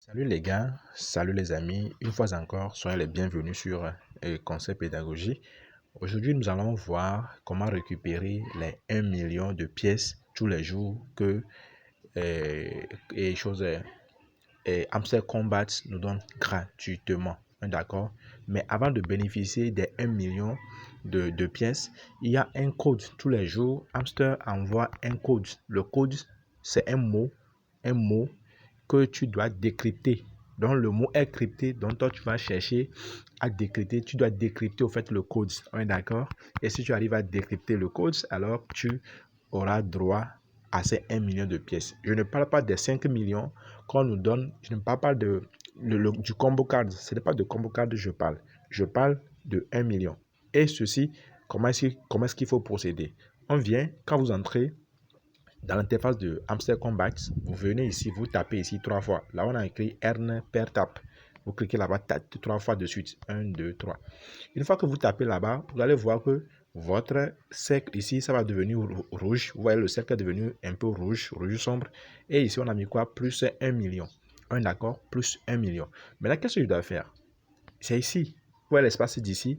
Salut les gars, salut les amis, une fois encore, soyez les bienvenus sur Conseil Pédagogie. Aujourd'hui, nous allons voir comment récupérer les 1 million de pièces tous les jours que Hamster Combat nous donne gratuitement. D'accord? Mais avant de bénéficier des 1 million de pièces, il y a un code. Tous les jours, Hamster envoie un code. Le code, c'est un mot que tu dois décrypter. Donc, le mot est crypté, donc toi, tu vas chercher à décrypter. Tu dois décrypter, au fait, le code. On est d'accord? Et si tu arrives à décrypter le code, alors tu auras droit à ces 1 million de pièces. Je ne parle pas des 5 millions qu'on nous donne. Je ne parle pas du combo card. Ce n'est pas de combo card que je parle. Je parle de 1 million. Et ceci, comment est-ce qu'il faut procéder? On vient, quand vous entrez dans l'interface de Hamster Combat, vous venez ici, vous tapez ici 3 fois. Là, on a écrit Earn per tap. Vous cliquez là-bas 3 fois de suite. 1, 2, 3. Une fois que vous tapez là-bas, vous allez voir que votre cercle ici, ça va devenir rouge. Vous voyez, le cercle est devenu un peu rouge sombre. Et ici, on a mis quoi? Plus 1 million. Un d'accord? Plus 1 million. Maintenant, qu'est-ce que je dois faire? C'est ici. Vous voyez l'espace d'ici?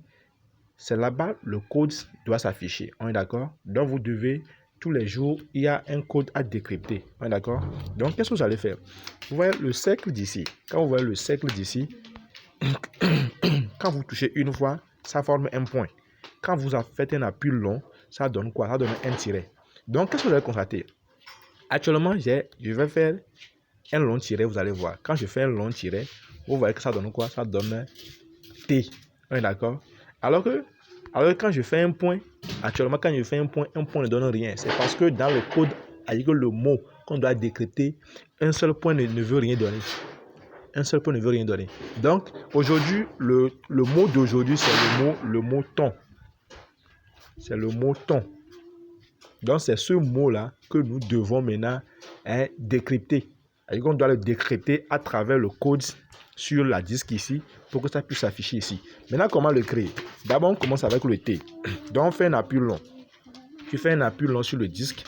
C'est là-bas, le code doit s'afficher. On est d'accord? Donc, vous devez, tous les jours, il y a un code à décrypter. On est d'accord? Donc, qu'est-ce que vous allez faire? Vous voyez le cercle d'ici. Quand vous voyez le cercle d'ici, quand vous touchez une fois, ça forme un point. Quand vous faites un appui long, ça donne quoi? Ça donne un tiret. Donc, qu'est-ce que vous allez constater? Actuellement, je vais faire un long tiret, vous allez voir. Quand je fais un long tiret, vous voyez que ça donne quoi? Ça donne T. On est d'accord? Alors que quand je fais un point, actuellement, quand je fais un point ne donne rien. C'est parce que dans le code, avec le mot qu'on doit décrypter, un seul point ne veut rien donner. Un seul point ne veut rien donner. Donc, aujourd'hui, le mot d'aujourd'hui, c'est le mot ton. C'est le mot ton. Donc, c'est ce mot-là que nous devons maintenant décrypter. On doit le décrypter à travers le code sur la disque ici pour que ça puisse s'afficher ici. Maintenant, comment le créer? D'abord, on commence avec le T. Donc, on fait un appui long. Tu fais un appui long sur le disque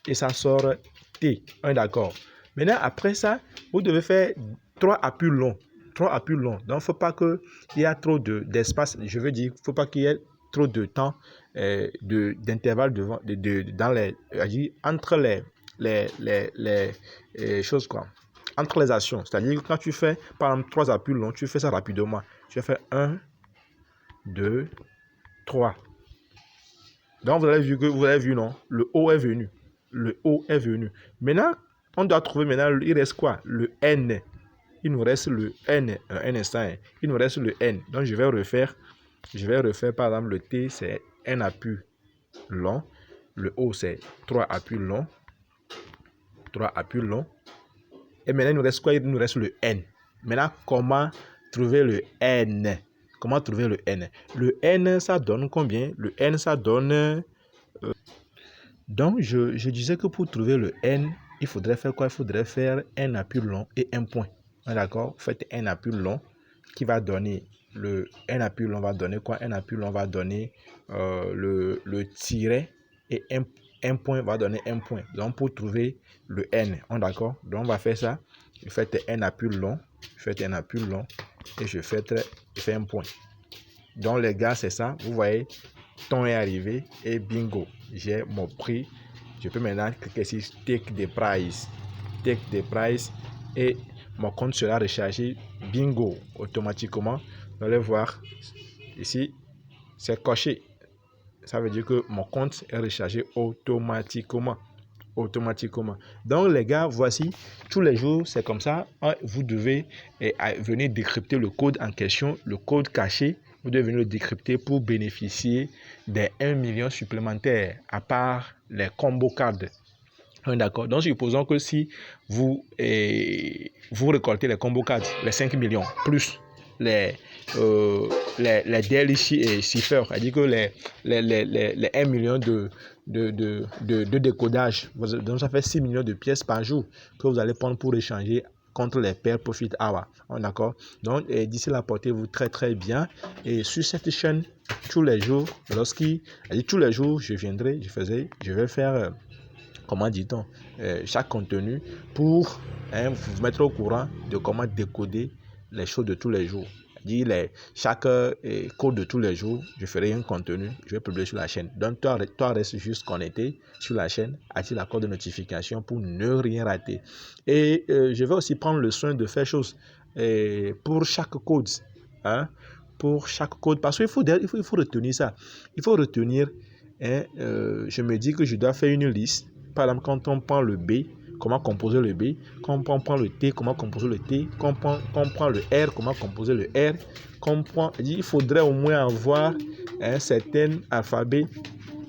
et ça sort T. On est d'accord. Maintenant, après ça, vous devez faire 3 appuis longs. 3 appuis longs. Donc, il ne faut pas qu'il y ait trop d'espace. Je veux dire, il ne faut pas qu'il y ait trop de temps d'intervalle entre les choses, quoi. Entre les actions. C'est-à-dire que quand tu fais, par exemple, 3 appuis longs, tu fais ça rapidement. Tu fais 1, 2, 3. Donc, vous avez vu, non? Le O est venu. Le O est venu. Maintenant, on doit trouver maintenant, il reste quoi? Le N. Il nous reste le N. Un instant. Il nous reste le N. Donc, je vais refaire, par exemple, le T, c'est un appui long. Le O, c'est 3 appuis longs. 3 appuis longs. Et maintenant, il nous reste quoi? Il nous reste le N. Maintenant, comment trouver le N? Comment trouver le N? Le N, ça donne combien? Le N, ça donne... Donc, je disais que pour trouver le N, il faudrait faire quoi? Il faudrait faire un appui long et un point. D'accord? Vous faites un appui long qui va donner... Un appui long va donner quoi? Un appui long va donner le tiret et un point va donner un point. Donc, pour trouver le N, on est d'accord? Donc, on va faire ça. Vous faites un appui long. Faites un appui long et je fais un point. Donc, les gars, c'est ça. Vous voyez, ton est arrivé et bingo, j'ai mon prix. Je peux maintenant cliquer ici, take the price. Take the price et mon compte sera rechargé. Bingo, automatiquement. Vous allez voir ici, c'est coché. Ça veut dire que mon compte est rechargé automatiquement. Donc les gars, voici, tous les jours, c'est comme ça. Vous devez venir décrypter le code en question, le code caché. Vous devez venir le décrypter pour bénéficier des 1 million supplémentaires à part les combo cards. D'accord. Donc, supposons que si vous récoltez les combo cards, les 5 millions, plus les DLC et chiffres, c'est-à-dire que les 1 million de décodage, donc ça fait 6 millions de pièces par jour que vous allez prendre pour échanger contre les pair profit hour. D'accord. Donc, d'ici là, portez-vous très très bien. Et sur cette chaîne, tous les jours, tous les jours, je vais faire comment dit-on, chaque contenu pour hein, vous mettre au courant de comment décoder les choses de tous les jours. Chaque code de tous les jours, je ferai un contenu, je vais publier sur la chaîne. Donc, toi reste juste connecté sur la chaîne, active la cloche de notification pour ne rien rater. Et je vais aussi prendre le soin de faire chose pour chaque code. Hein, pour chaque code, parce qu'il faut retenir ça. Il faut retenir, hein, je me dis que je dois faire une liste. Par exemple, quand on prend le B, comment composer le B, quand on prend le T, comment composer le T, quand on prend le R, comment composer le R, il faudrait au moins avoir un certain alphabet,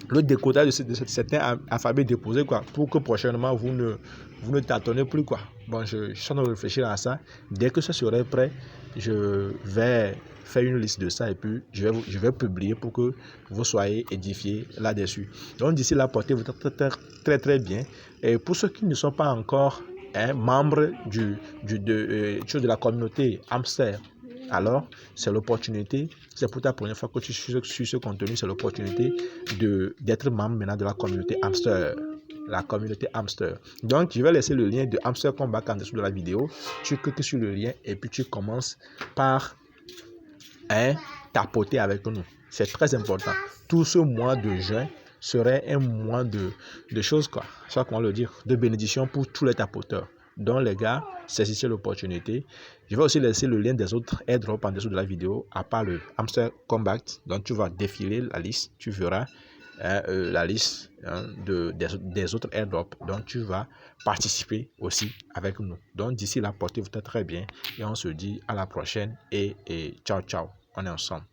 le décodage de certains alphabets déposés, quoi, pour que prochainement vous ne tâtonnez plus, quoi. Bon, je suis en train de réfléchir à ça. Dès que ça serait prêt, je vais faire une liste de ça et puis je vais publier pour que vous soyez édifiés là-dessus. Donc d'ici là, portez-vous très bien. Et pour ceux qui ne sont pas encore membres de la communauté Hamster, alors c'est l'opportunité, c'est pour ta première fois que tu suis ce contenu, c'est l'opportunité d'être membre maintenant de la communauté Hamster. La communauté Hamster. Donc, je vais laisser le lien de Hamster Comeback en dessous de la vidéo. Tu cliques sur le lien et puis tu commences par tapoter avec nous. C'est très important. Tout ce mois de juin serait un mois de choses, quoi. Ça, comment le dire, de bénédiction pour tous les tapoteurs. Donc, les gars, saisissez l'opportunité. Je vais aussi laisser le lien des autres airdrops en dessous de la vidéo, à part le Hamster Comeback. Donc, tu vas défiler la liste. Tu verras la liste des autres airdrops. Donc, tu vas participer aussi avec nous. Donc, d'ici là, portez-vous très bien. Et on se dit à la prochaine. Et ciao, ciao. On est ensemble.